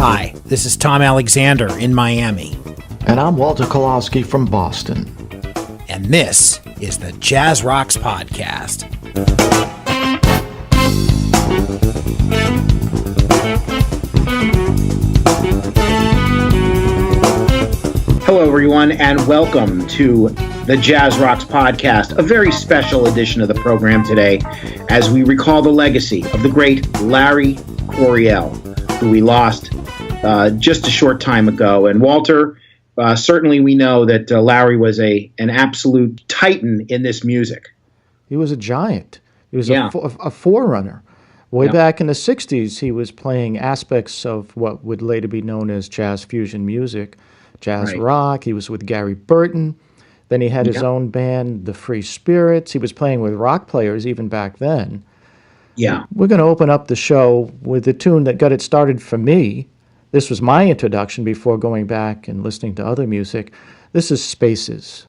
Hi, this is Tom Alexander in Miami. And I'm Walter Kolowski from Boston. And this is the Jazz Rocks Podcast. Hello, everyone, and welcome to the Jazz Rocks Podcast, a very special edition of the program today, as we recall the legacy of the great Larry Coryell, who we lost just a short time ago. And Walter, certainly we know that Larry was an absolute titan in this music. He was a giant. He was a forerunner. Way back in the 60s, he was playing aspects of what would later be known as jazz fusion music, jazz rock. He was with Gary Burton. Then he had his own band, the Free Spirits. He was playing with rock players even back then. Yeah. We're going to open up the show with a tune that got it started for me. This was my introduction before going back and listening to other music. This is Spaces.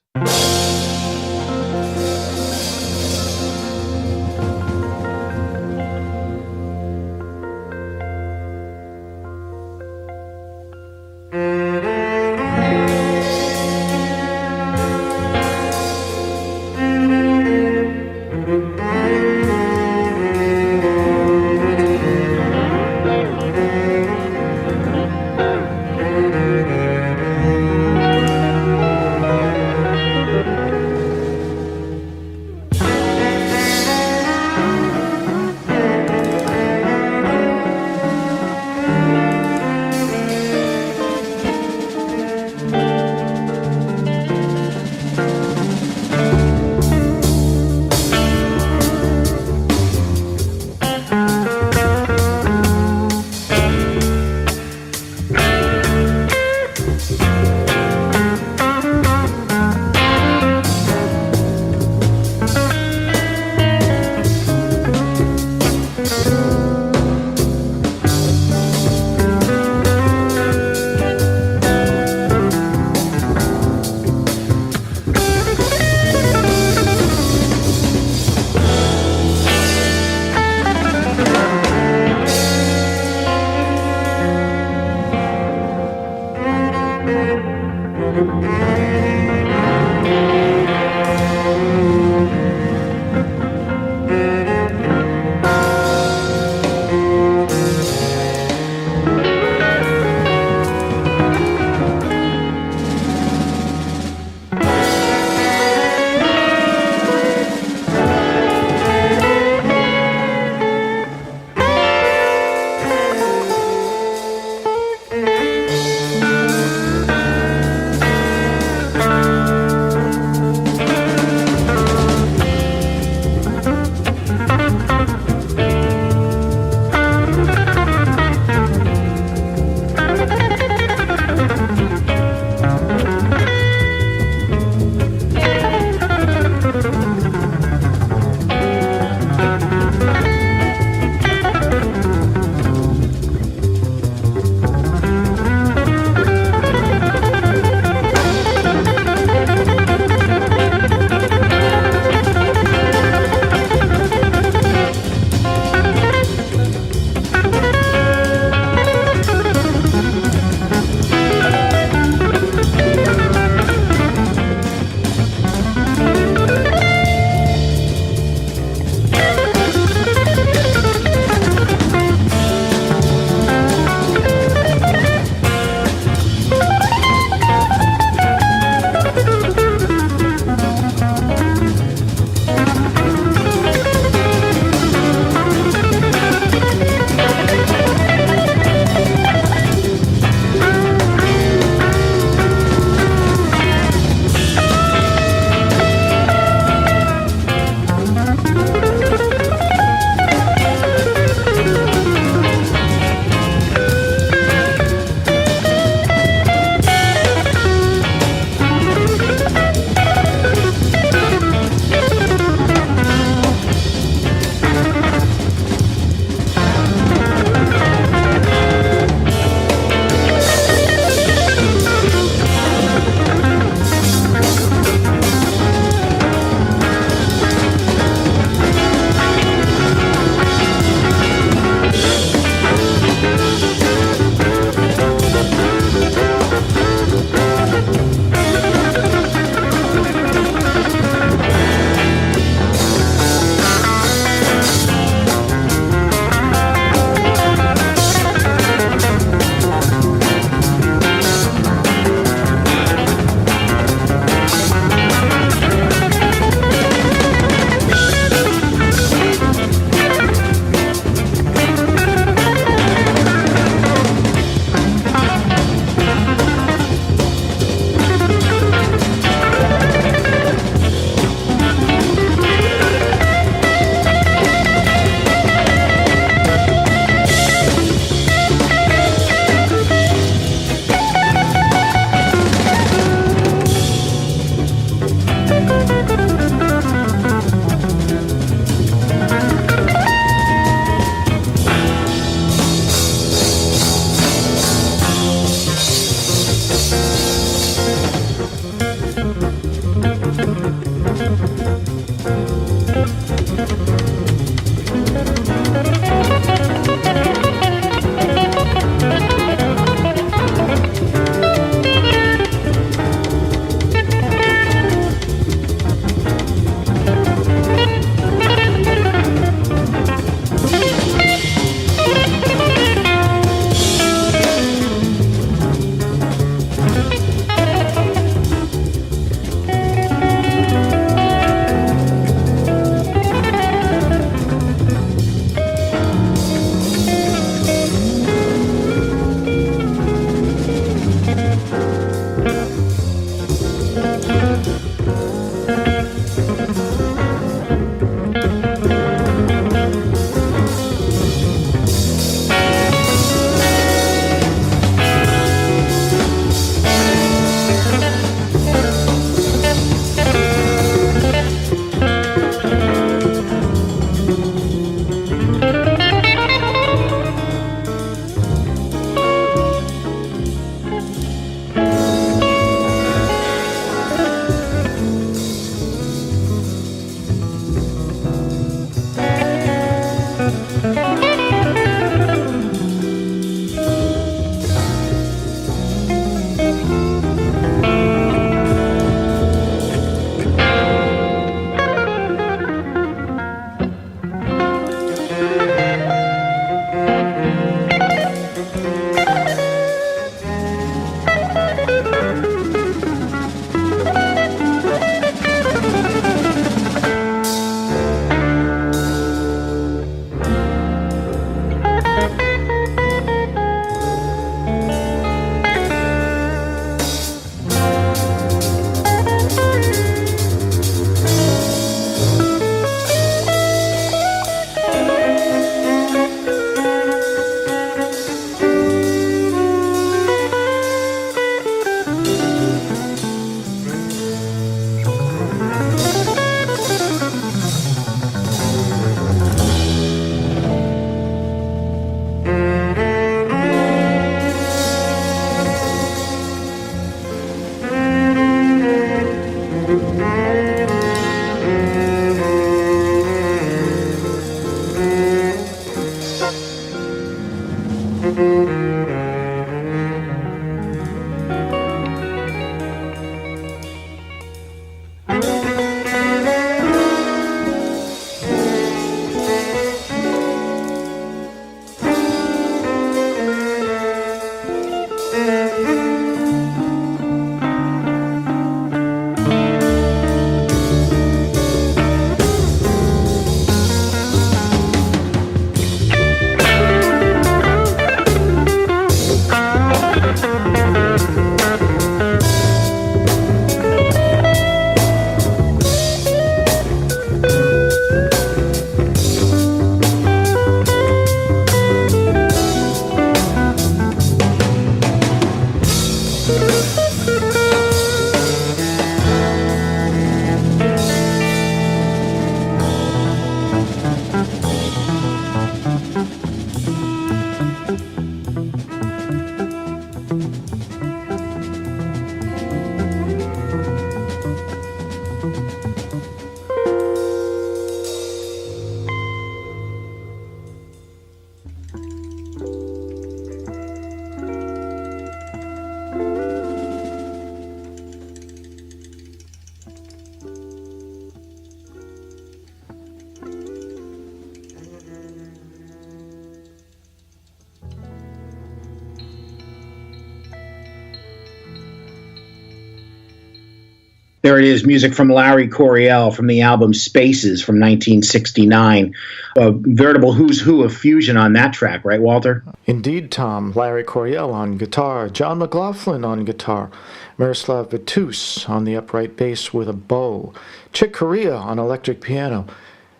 There it is, music from Larry Coryell from the album Spaces from 1969. A veritable who's who of fusion on that track, right, Walter? Indeed, Tom. Larry Coryell on guitar, John McLaughlin on guitar, Miroslav Vitous on the upright bass with a bow, Chick Corea on electric piano,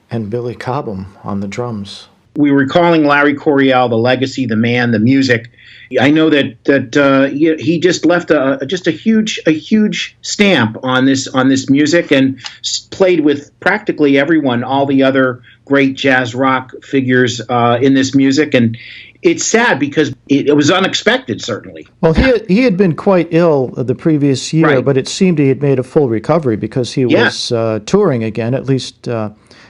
and Billy Cobham on the drums. We were calling Larry Coryell the legacy, the man, the music. I know that he just left a huge stamp on this music and played with practically everyone, all the other great jazz rock figures in this music, and it's sad because it was unexpected, certainly. Well, he had been quite ill the previous year, right. But it seemed he had made a full recovery because he was touring again, at least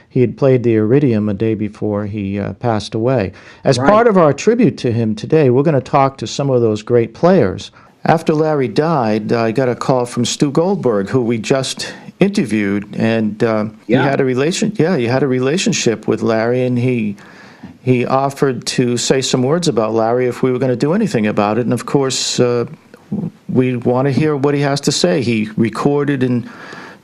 He had played the Iridium a day before he passed away. As part of our tribute to him today, we're going to talk to some of those great players. After Larry died, I got a call from Stu Goldberg, who we just interviewed, and he had a relationship with Larry, and he offered to say some words about Larry if we were going to do anything about it. And of course, we want to hear what he has to say. He recorded and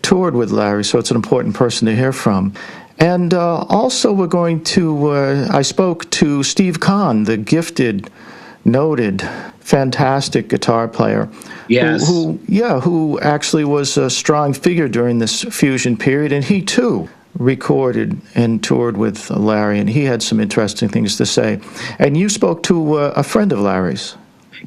toured with Larry, so it's an important person to hear from. And also we're going to, I spoke to Steve Kahn, the gifted, noted, fantastic guitar player. Yes. Who actually was a strong figure during this fusion period, and he too recorded and toured with Larry, and he had some interesting things to say. And you spoke to a friend of Larry's.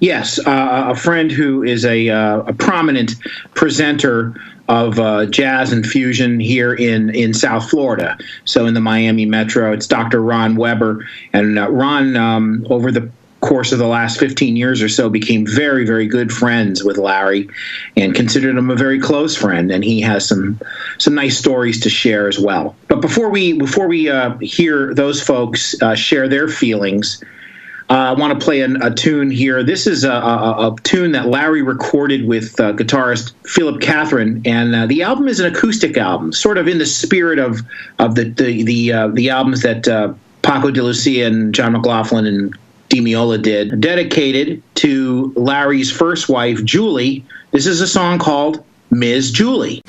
Yes, a friend who is a prominent presenter of jazz and fusion here in South Florida. So in the Miami Metro, it's Dr. Ron Weber. And Ron, over the course of the last 15 years or so, became very, very good friends with Larry and considered him a very close friend. And he has some nice stories to share as well. But before we hear those folks share their feelings, I want to play a tune here. This is a tune that Larry recorded with guitarist Philip Catherine, and the album is an acoustic album, sort of in the spirit of the albums that Paco de Lucia and John McLaughlin and Di Meola did, dedicated to Larry's first wife, Julie. This is a song called Ms. Julie.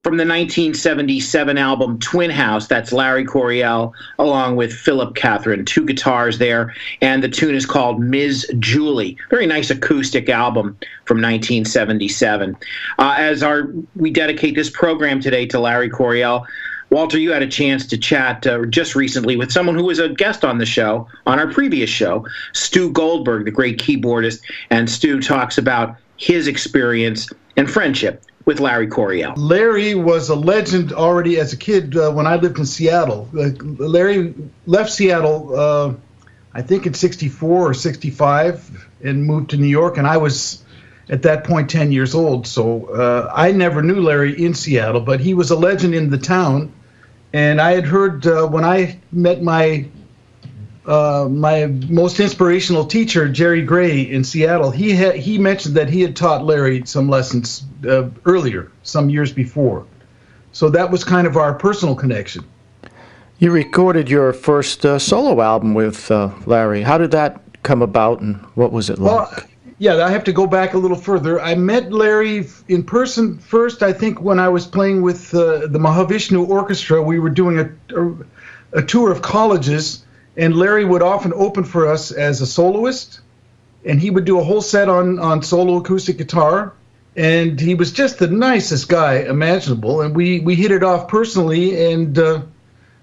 from the 1977 album Twin House. That's Larry Coryell along with Philip Catherine, two guitars there, and the tune is called Ms. Julie. Very nice acoustic album from 1977. We dedicate this program today to Larry Coryell. Walter, you had a chance to chat just recently with someone who was a guest on the show, on our previous show, Stu Goldberg, the great keyboardist, and Stu talks about his experience and friendship with Larry Coryell. Larry was a legend already as a kid when I lived in Seattle. Larry left Seattle, I think in 64 or 65, and moved to New York, and I was at that point 10 years old. So I never knew Larry in Seattle, but he was a legend in the town. And I had heard when I met my most inspirational teacher, Jerry Gray, in Seattle, he mentioned that he had taught Larry some lessons earlier, some years before. So that was kind of our personal connection. You recorded your first solo album with Larry. How did that come about, and what was it like? Well, yeah, I have to go back a little further. I met Larry in person first, I think, when I was playing with the Mahavishnu Orchestra. We were doing a tour of colleges, and Larry would often open for us as a soloist, and he would do a whole set on solo acoustic guitar, and he was just the nicest guy imaginable, and we hit it off personally, and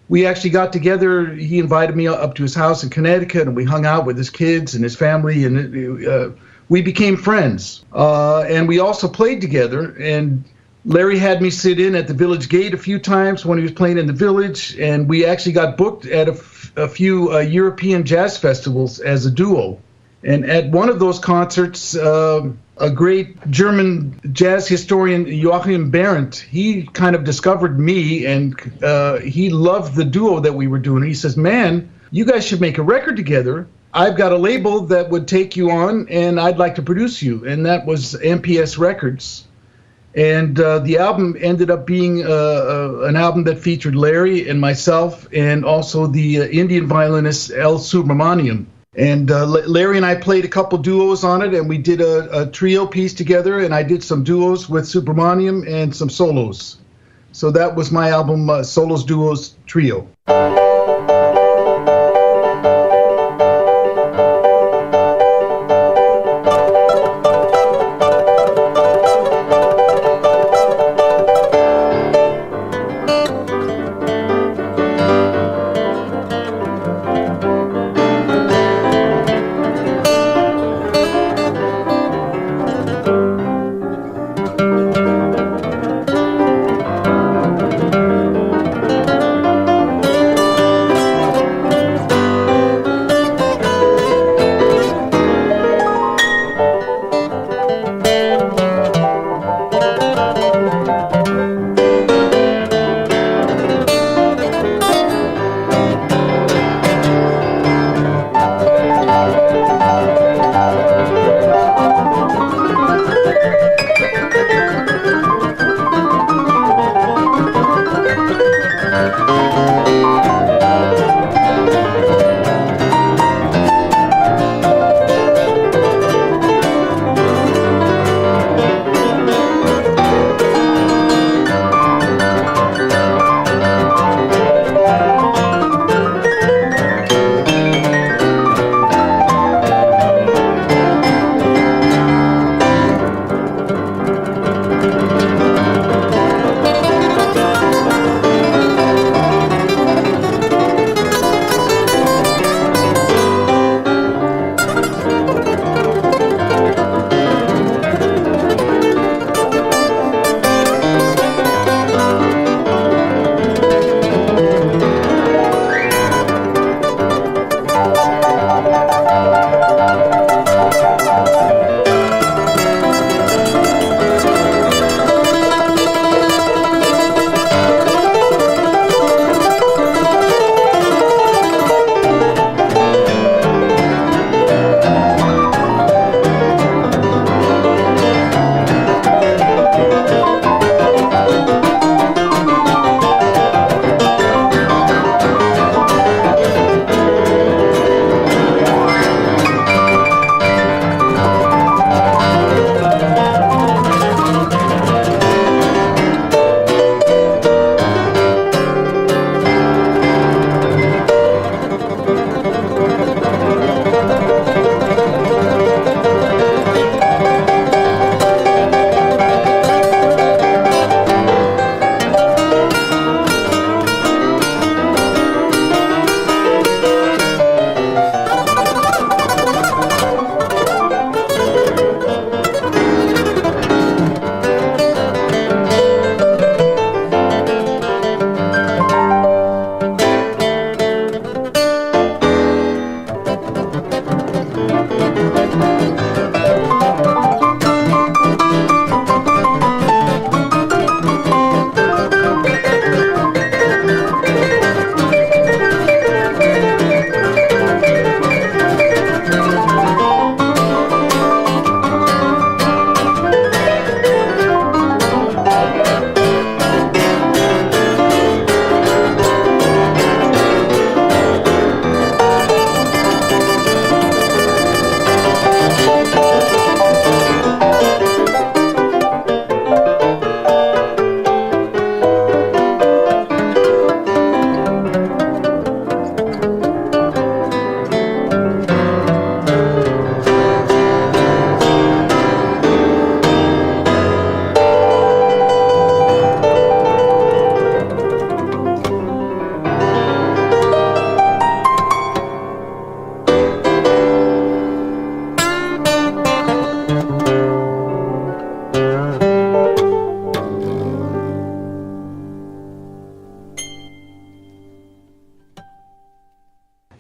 we actually got together. He invited me up to his house in Connecticut, and we hung out with his kids and his family, and we became friends. And we also played together, and Larry had me sit in at the Village Gate a few times when he was playing in the Village, and we actually got booked at a few European jazz festivals as a duo. And at one of those concerts, a great German jazz historian, Joachim Behrendt, he kind of discovered me, and he loved the duo that we were doing. He says, "Man, you guys should make a record together. I've got a label that would take you on, and I'd like to produce you." And that was MPS Records. And the album ended up being an album that featured Larry and myself, and also the Indian violinist L. Subramaniam. And Larry and I played a couple duos on it, and we did a trio piece together, and I did some duos with Subramaniam and some solos. So that was my album, Solos, Duos, Trio.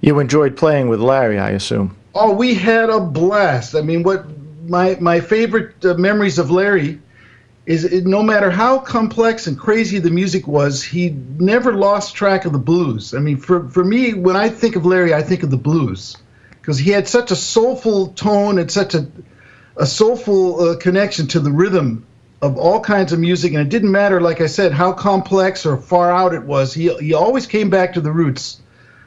You enjoyed playing with Larry, I assume. Oh, we had a blast. I mean, what my favorite memories of Larry is no matter how complex and crazy the music was, he never lost track of the blues. I mean, for me, when I think of Larry, I think of the blues, because he had such a soulful tone and such a soulful connection to the rhythm of all kinds of music. And it didn't matter, like I said, how complex or far out it was. He always came back to the roots.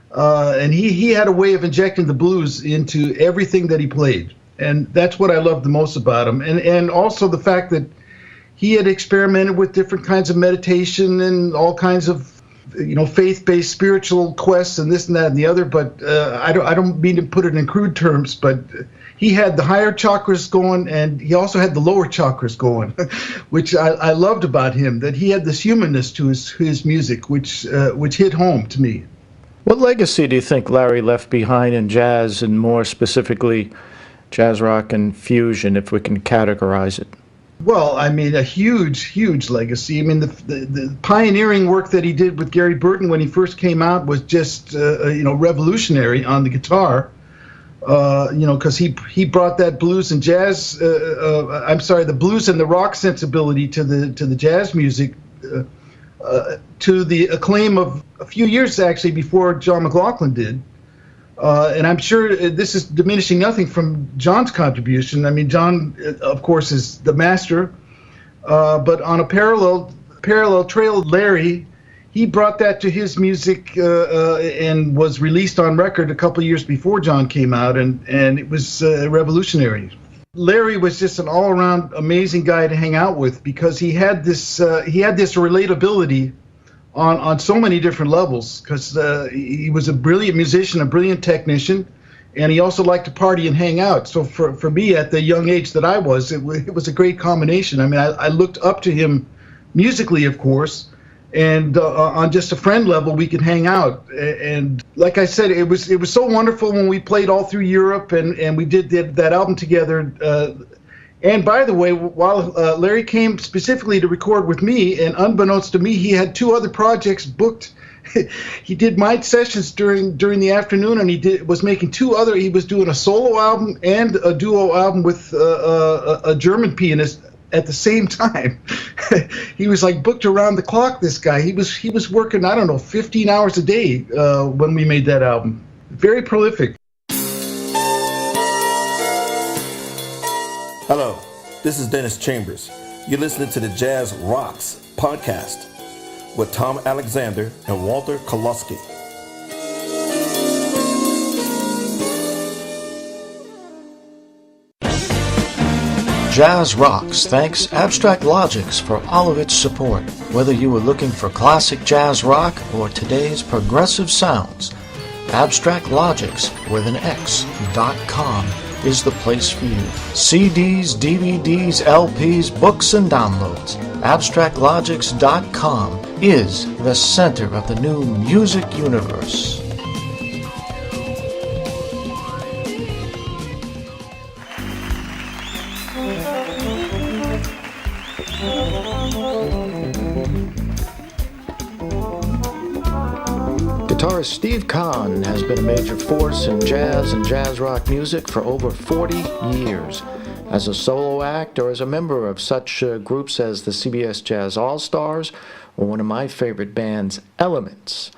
And he had a way of injecting the blues into everything that he played. And that's what I loved the most about him. And also the fact that he had experimented with different kinds of meditation and all kinds of, faith-based spiritual quests and this and that and the other. But I don't mean to put it in crude terms, but he had the higher chakras going, and he also had the lower chakras going, which I loved about him, that he had this humanness to his music, which hit home to me. What legacy do you think Larry left behind in jazz, and more specifically jazz rock and fusion, if we can categorize it? Well, I mean, a huge, huge legacy. I mean, the pioneering work that he did with Gary Burton when he first came out was just, revolutionary on the guitar. Because he brought that blues and jazz. The blues and the rock sensibility to the jazz music, to the acclaim of a few years actually before John McLaughlin did. And I'm sure this is diminishing nothing from John's contribution. I mean, John, of course, is the master. But on a parallel trail, Larry, he brought that to his music and was released on record a couple of years before John came out, and it was revolutionary. Larry was just an all-around amazing guy to hang out with, because he had this relatability on so many different levels, because he was a brilliant musician, a brilliant technician, and he also liked to party and hang out. So for me, at the young age that I was, it was a great combination. I mean, I looked up to him musically, of course, and on just a friend level, we could hang out. And like I said, it was so wonderful when we played all through Europe, and we did that album together. And by the way, while Larry came specifically to record with me, and unbeknownst to me, he had two other projects booked. He did night sessions during the afternoon, and he was making he was doing a solo album and a duo album with a German pianist at the same time. He was like booked around the clock, this guy. He was working, 15 hours a day when we made that album. Very prolific. Hello, this is Dennis Chambers. You're listening to the Jazz Rocks podcast with Tom Alexander and Walter Kolosky. Jazz Rocks thanks Abstract Logics for all of its support. Whether you were looking for classic jazz rock or today's progressive sounds, Abstract Logics with an X.com is the place for you. CDs, DVDs, LPs, books, and downloads. AbstractLogics.com is the center of the new music universe. Guitarist Steve Kahn has been a major force in jazz and jazz rock music for over 40 years. As a solo act or as a member of such groups as the CBS Jazz All-Stars or one of my favorite bands, Elements.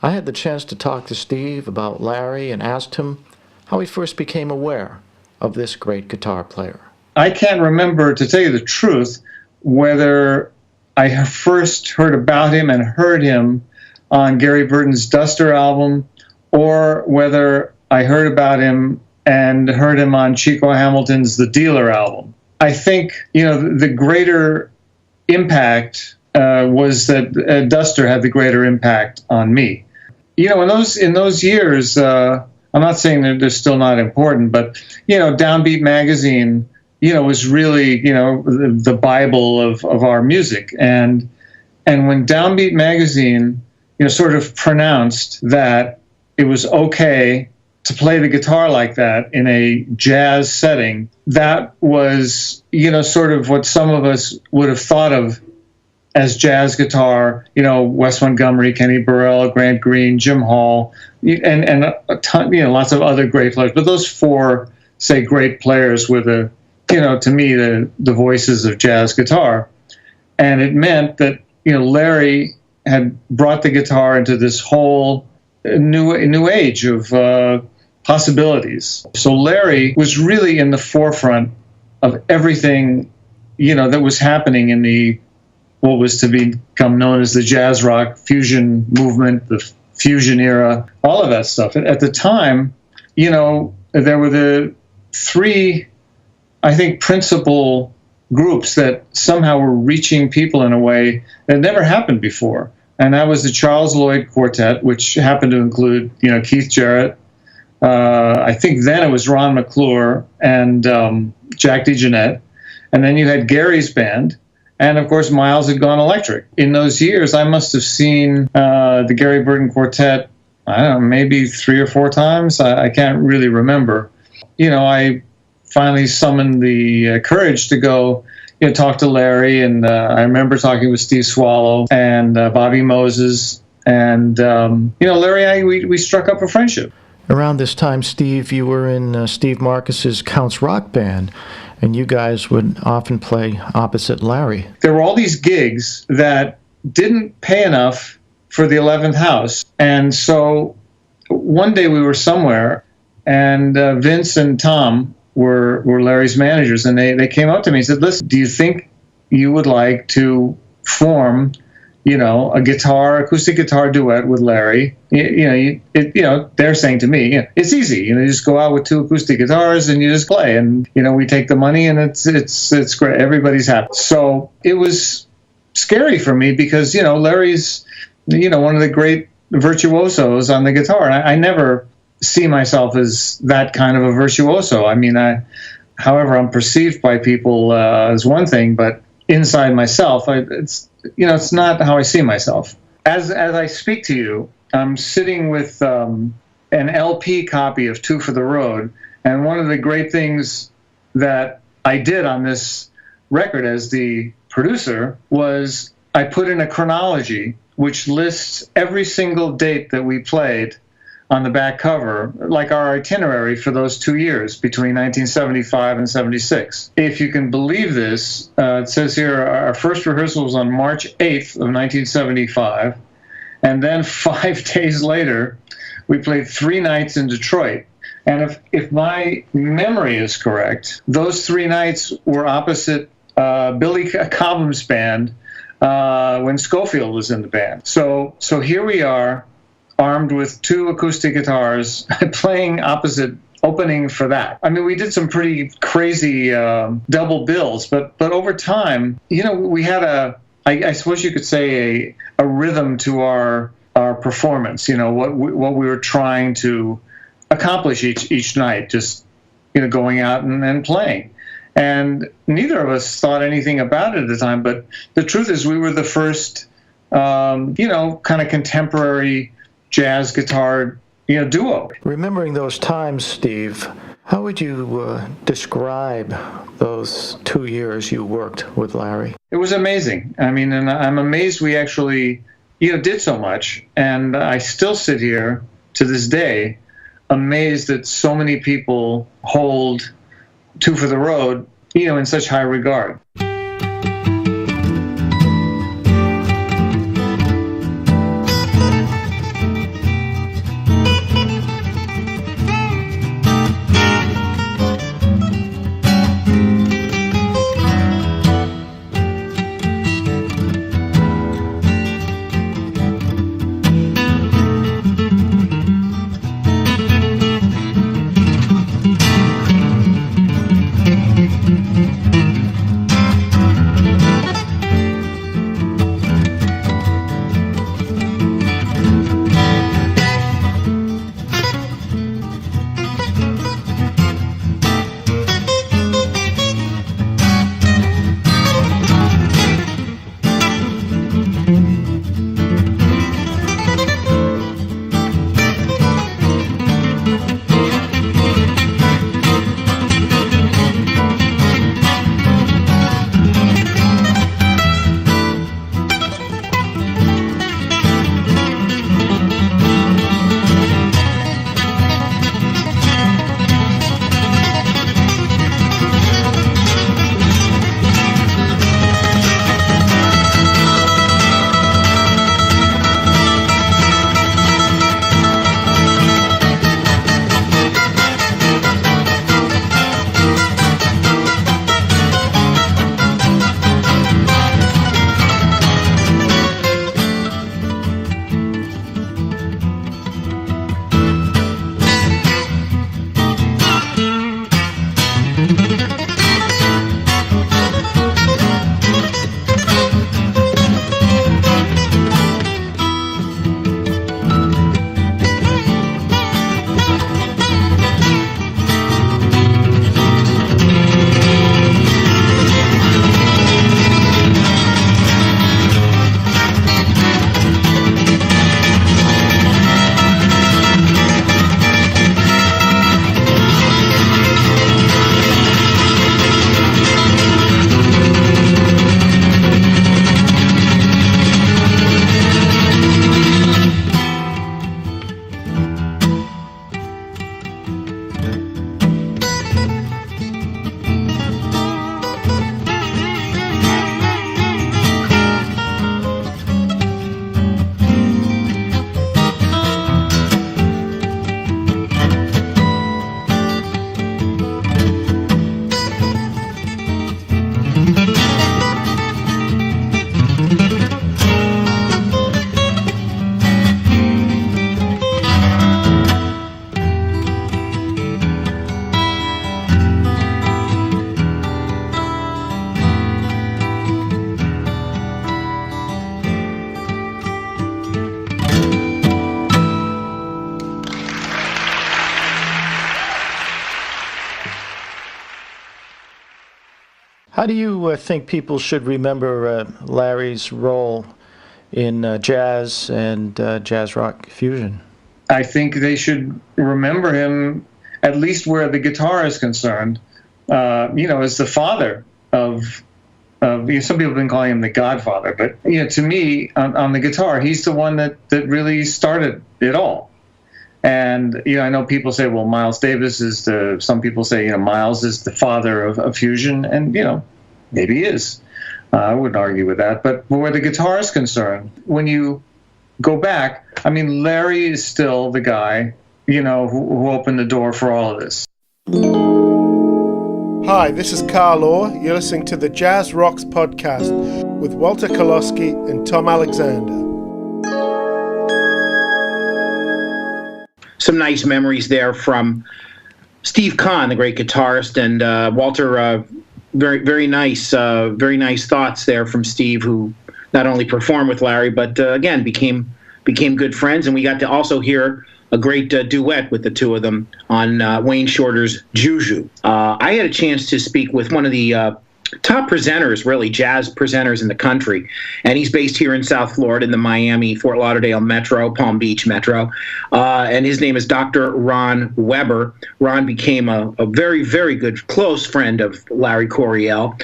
I had the chance to talk to Steve about Larry and asked him how he first became aware of this great guitar player. I can't remember, to tell you the truth, whether I first heard about him and heard him on Gary Burton's Duster album, or whether I heard about him and heard him on Chico Hamilton's The Dealer album. I think, the greater impact was that Duster had the greater impact on me. In those years, I'm not saying that they're still not important, but, Downbeat magazine, was really, the Bible of our music. And when Downbeat magazine sort of pronounced that it was okay to play the guitar like that in a jazz setting, that was, sort of what some of us would have thought of as jazz guitar, Wes Montgomery, Kenny Burrell, Grant Green, Jim Hall, and a ton, lots of other great players. But those four, say, great players were to me, the voices of jazz guitar. And it meant that, Larry had brought the guitar into this whole new age of possibilities. So Larry was really in the forefront of everything, that was happening in what was to become known as the jazz rock fusion movement, the fusion era, all of that stuff. At the time, there were the three, I think, principal groups that somehow were reaching people in a way that never happened before. And that was the Charles Lloyd Quartet, which happened to include, Keith Jarrett. I think then it was Ron McClure and Jack DeJohnette. And then you had Gary's band. And, of course, Miles had gone electric. In those years, I must have seen the Gary Burton Quartet, I don't know, maybe 3 or 4 times. I can't really remember. I finally summoned the courage to go talk to Larry. And I remember talking with Steve Swallow and Bobby Moses. And, Larry and I, we struck up a friendship. Around this time, Steve, you were in Steve Marcus's Count's Rock Band. And you guys would often play opposite Larry. There were all these gigs that didn't pay enough for the 11th house. And so one day we were somewhere, and Vince and Tom were Larry's managers, and they came up to me and said, listen, do you think you would like to form, a acoustic guitar duet with Larry? They're saying to me, it's easy. You just go out with 2 acoustic guitars and you just play, and we take the money, and it's great. Everybody's happy. So it was scary for me because Larry's one of the great virtuosos on the guitar, and I never see myself as that kind of a virtuoso. I mean, however I'm perceived by people is one thing, but inside myself, it's not how I see myself. As I speak to you, I'm sitting with an LP copy of Two for the Road, and one of the great things that I did on this record as the producer was I put in a chronology which lists every single date that we played on the back cover, like our itinerary for those 2 years between 1975 and 76. If you can believe this, it says here our first rehearsal was on March 8th of 1975, and then 5 days later, we played 3 nights in Detroit. And if my memory is correct, those 3 nights were opposite Billy Cobham's band when Schofield was in the band. So here we are, armed with 2 acoustic guitars, playing opposite, opening for that. I mean, we did some pretty crazy double bills, but over time, we had I suppose you could say a rhythm to our performance. What we were trying to accomplish each night, just going out and playing. And neither of us thought anything about it at the time, but the truth is we were the first, kind of contemporary jazz guitar, duo. Remembering those times, Steve, how would you describe those 2 years you worked with Larry? It was amazing. I mean, and I'm amazed we actually, did so much. And I still sit here to this day amazed that so many people hold Two for the Road, in such high regard. do you think people should remember Larry's role in jazz and jazz rock fusion? I think they should remember him, at least where the guitar is concerned, as the father of some people have been calling him the godfather, but to me, on the guitar, he's the one that really started it all. And I know people say, well, Miles Davis is some people say, Miles is the father of fusion, and maybe he is. I wouldn't argue with that. But where the guitar is concerned, when you go back, Larry is still the guy, who opened the door for all of this. Hi, this is Carl Orr. You're listening to the Jazz Rocks podcast with Walter Kolosky and Tom Alexander. Some nice memories there from Steve Kahn, the great guitarist, and Walter. Very, very nice thoughts there from Steve, who not only performed with Larry, but again became good friends. And we got to also hear a great duet with the two of them on Wayne Shorter's Juju. I had a chance to speak with one of the top presenters, really, jazz presenters in the country. And he's based here in South Florida in the Miami, Fort Lauderdale Metro, Palm Beach Metro. And his name is Dr. Ron Weber. Ron became a very, very good, close friend of Larry Coryell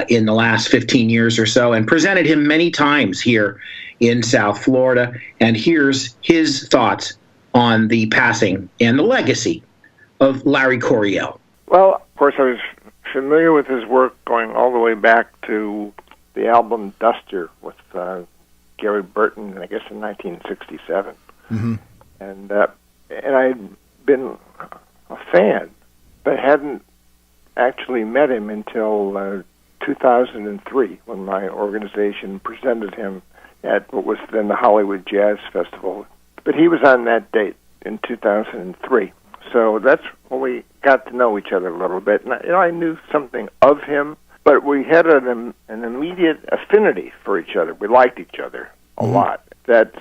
in the last 15 years or so, and presented him many times here in South Florida. And here's his thoughts on the passing and the legacy of Larry Coryell. Well, of course, I was familiar with his work going all the way back to the album Duster with Gary Burton, I guess in 1967. Mm-hmm. And I'd been a fan, but hadn't actually met him until 2003 when my organization presented him at what was then the Hollywood Jazz Festival. But he was on that date in 2003. So that's when we got to know each other a little bit. And I knew something of him, but we had an immediate affinity for each other. We liked each other a lot. That's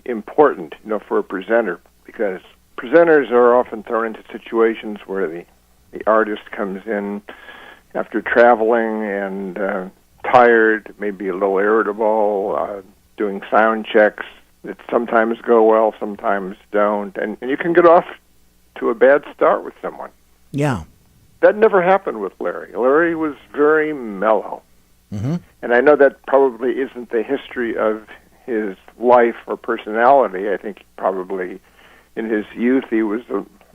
important, for a presenter, because presenters are often thrown into situations where the artist comes in after traveling and tired, maybe a little irritable, doing sound checks that sometimes go well, sometimes don't, and you can get off to a bad start with someone. Yeah. That never happened with Larry. Larry was very mellow. Mm-hmm. And I know that probably isn't the history of his life or personality. I think probably in his youth he was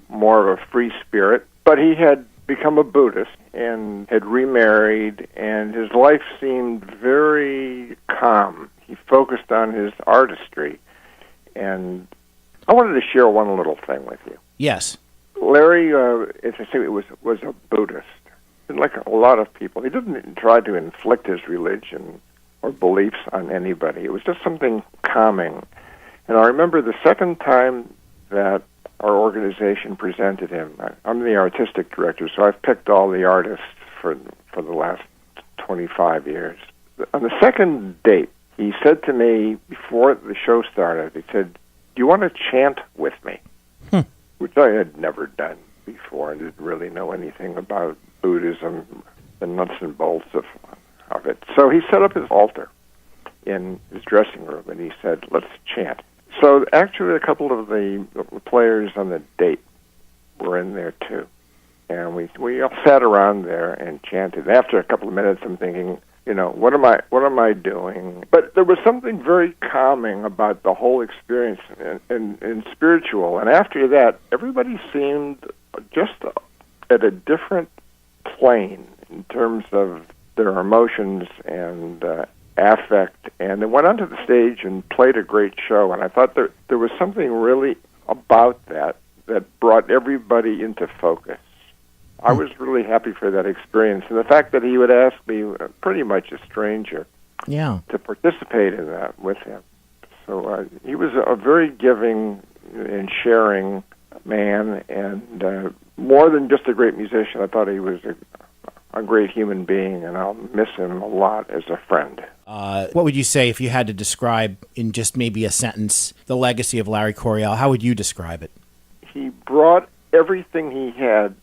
more of a free spirit. But he had become a Buddhist and had remarried, and his life seemed very calm. He focused on his artistry. And I wanted to share one little thing with you. Yes. Larry, as I say, was a Buddhist. And like a lot of people, he didn't try to inflict his religion or beliefs on anybody. It was just something calming. And I remember the second time that our organization presented him. I'm the artistic director, so I've picked all the artists for the last 25 years. On the second date, he said to me before the show started, he said, "Do you want to chant with me?" Which I had never done before. I didn't really know anything about Buddhism, the nuts and bolts of it. So he set up his altar in his dressing room, and he said, "Let's chant." So actually a couple of the players on the date were in there too. And we all sat around there and chanted. After a couple of minutes, I'm thinking, what am I doing? But there was something very calming about the whole experience and spiritual. And after that, everybody seemed just at a different plane in terms of their emotions and affect. And they went onto the stage and played a great show. And I thought there was something really about that brought everybody into focus. I was really happy for that experience. And the fact that he would ask me, pretty much a stranger, to participate in that with him. So he was a very giving and sharing man, and more than just a great musician, I thought he was a great human being, and I'll miss him a lot as a friend. What would you say if you had to describe in just maybe a sentence the legacy of Larry Coryell? How would you describe it? He brought everything he had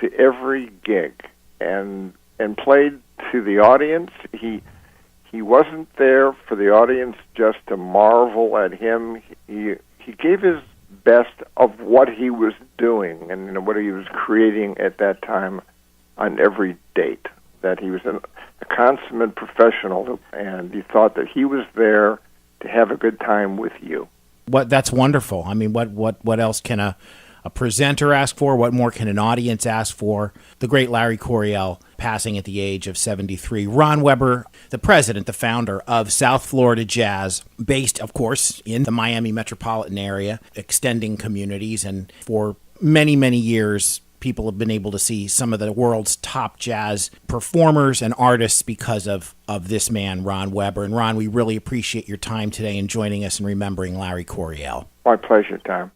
to every gig and played to the audience. He wasn't there for the audience just to marvel at him. He gave his best of what he was doing and what he was creating at that time on every date. That he was a consummate professional, and he thought that he was there to have a good time with you. That's wonderful. I mean, what else can a presenter ask for? What more can an audience ask for? The great Larry Coryell passing at the age of 73. Ron Weber, the president, the founder of South Florida Jazz, based, of course, in the Miami metropolitan area, extending communities. And for many, many years, people have been able to see some of the world's top jazz performers and artists because of this man, Ron Weber. And Ron, we really appreciate your time today and joining us and remembering Larry Coryell. My pleasure, Tom.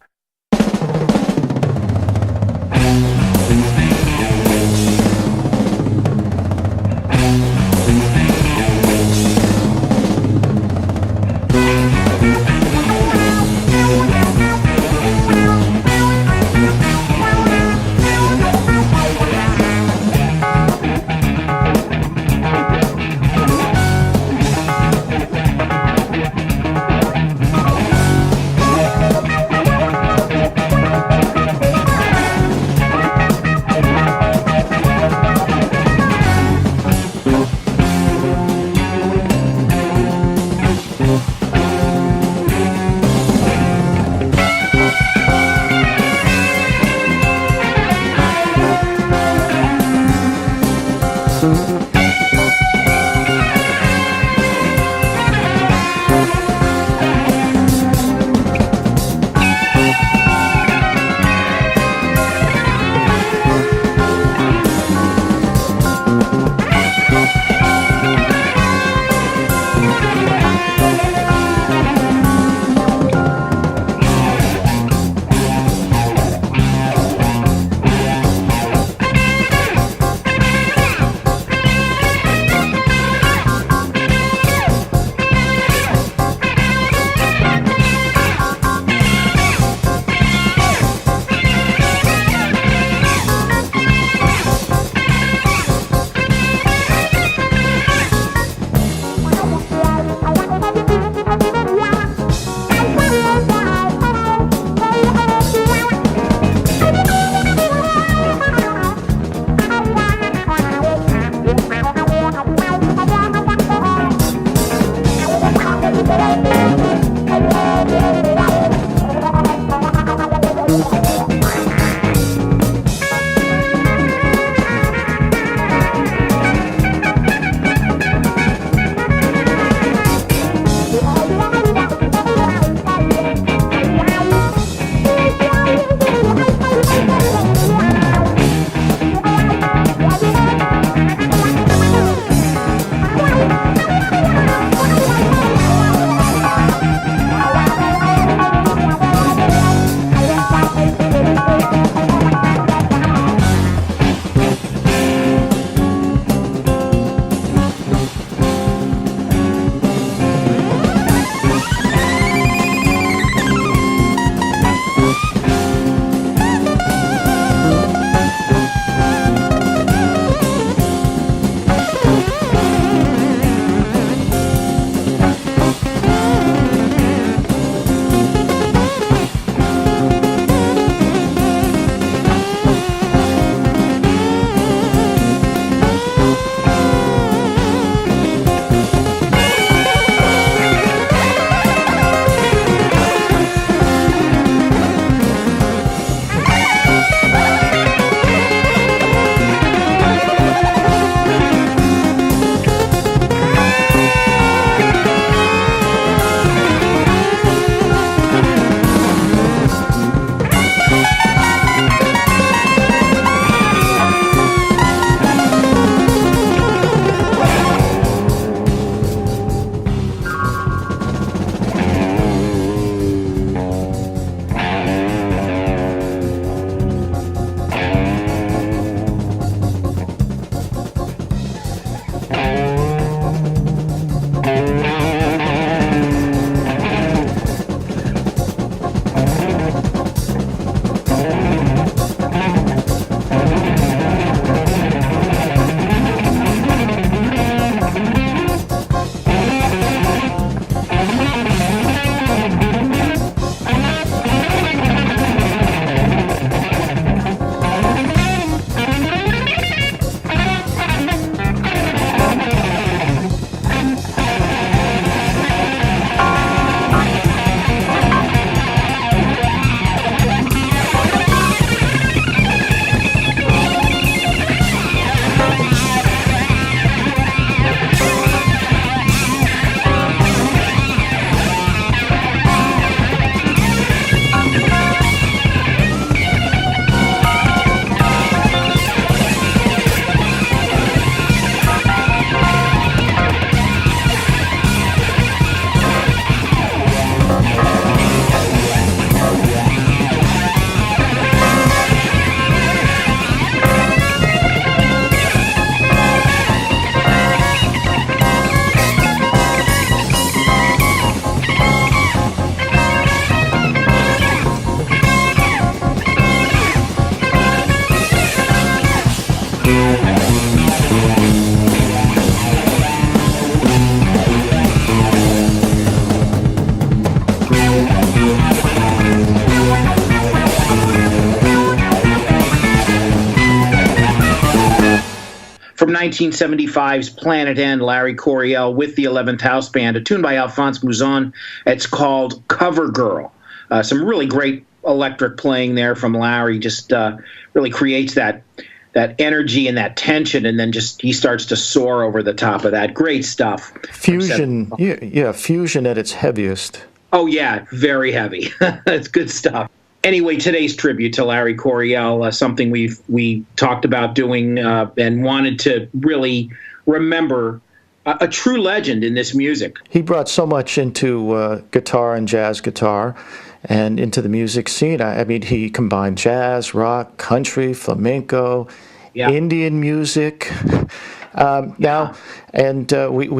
From 1975's Planet End, Larry Coryell with the 11th House Band, a tune by Alphonse Mouzon. It's called Cover Girl. Some really great electric playing there from Larry. Just really creates that energy and that tension, and then just he starts to soar over the top of that. Great stuff. Fusion, yeah, fusion at its heaviest. Oh, yeah, very heavy. It's good stuff. Anyway, today's tribute to Larry Coryell, something we talked about doing and wanted to really remember a true legend in this music. He brought so much into guitar and jazz guitar and into the music scene. I mean, he combined jazz, rock, country, flamenco, Indian music. We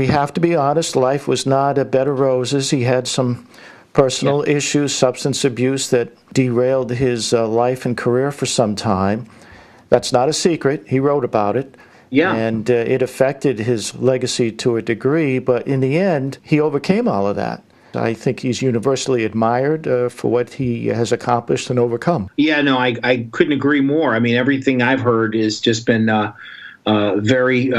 have to be honest, life was not a bed of roses. He had some personal issues, substance abuse that derailed his life and career for some time. That's not a secret. He wrote about it. Yeah. And it affected his legacy to a degree, but in the end, he overcame all of that. I think he's universally admired for what he has accomplished and overcome. Yeah, no, I couldn't agree more. I mean, everything I've heard has just been very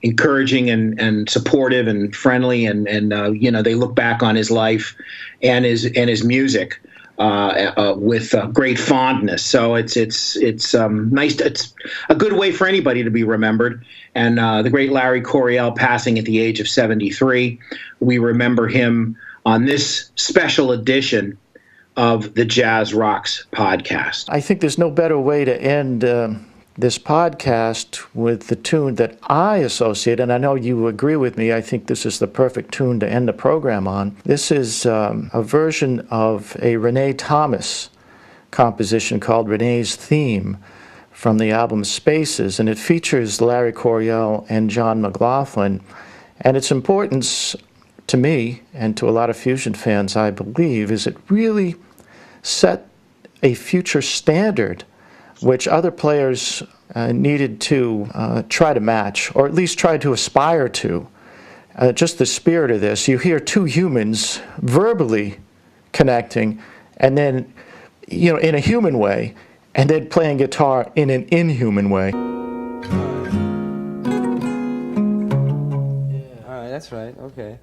encouraging and supportive and friendly, and they look back on his life and his music with great fondness. So it's nice. It's a good way for anybody to be remembered. And the great Larry Coryell passing at the age of 73. We remember him on this special edition of the Jazz Rocks podcast. I think there's no better way to end this podcast with the tune that I associate, and I know you agree with me. I think this is the perfect tune to end the program on. This is a version of a Renee Thomas composition called Renee's Theme from the album Spaces, and it features Larry Coryell and John McLaughlin. And its importance to me and to a lot of fusion fans, I believe, is it really set a future standard which other players needed to try to match, or at least try to aspire to. Just the spirit of this. You hear two humans verbally connecting, and then, in a human way, and then playing guitar in an inhuman way. All right, that's right, okay.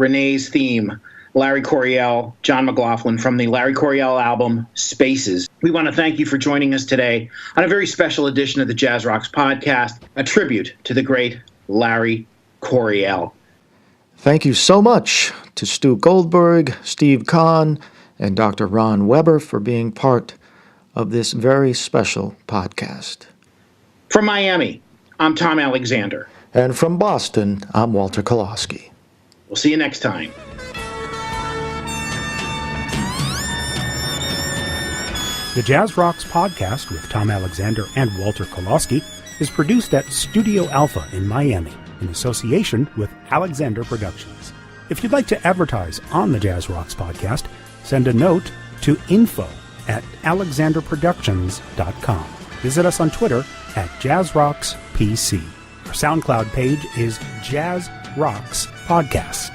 Renee's theme, Larry Coryell, John McLaughlin from the Larry Coryell album, Spaces. We want to thank you for joining us today on a very special edition of the Jazz Rocks podcast, a tribute to the great Larry Coryell. Thank you so much to Stu Goldberg, Steve Kahn, and Dr. Ron Weber for being part of this very special podcast. From Miami, I'm Tom Alexander. And from Boston, I'm Walter Kolosky. We'll see you next time. The Jazz Rocks podcast with Tom Alexander and Walter Kolosky is produced at Studio Alpha in Miami in association with Alexander Productions. If you'd like to advertise on the Jazz Rocks podcast, send a note to info@alexanderproductions.com. Visit us on Twitter at JazzRocksPC. Our SoundCloud page is Jazz Rocks Podcast.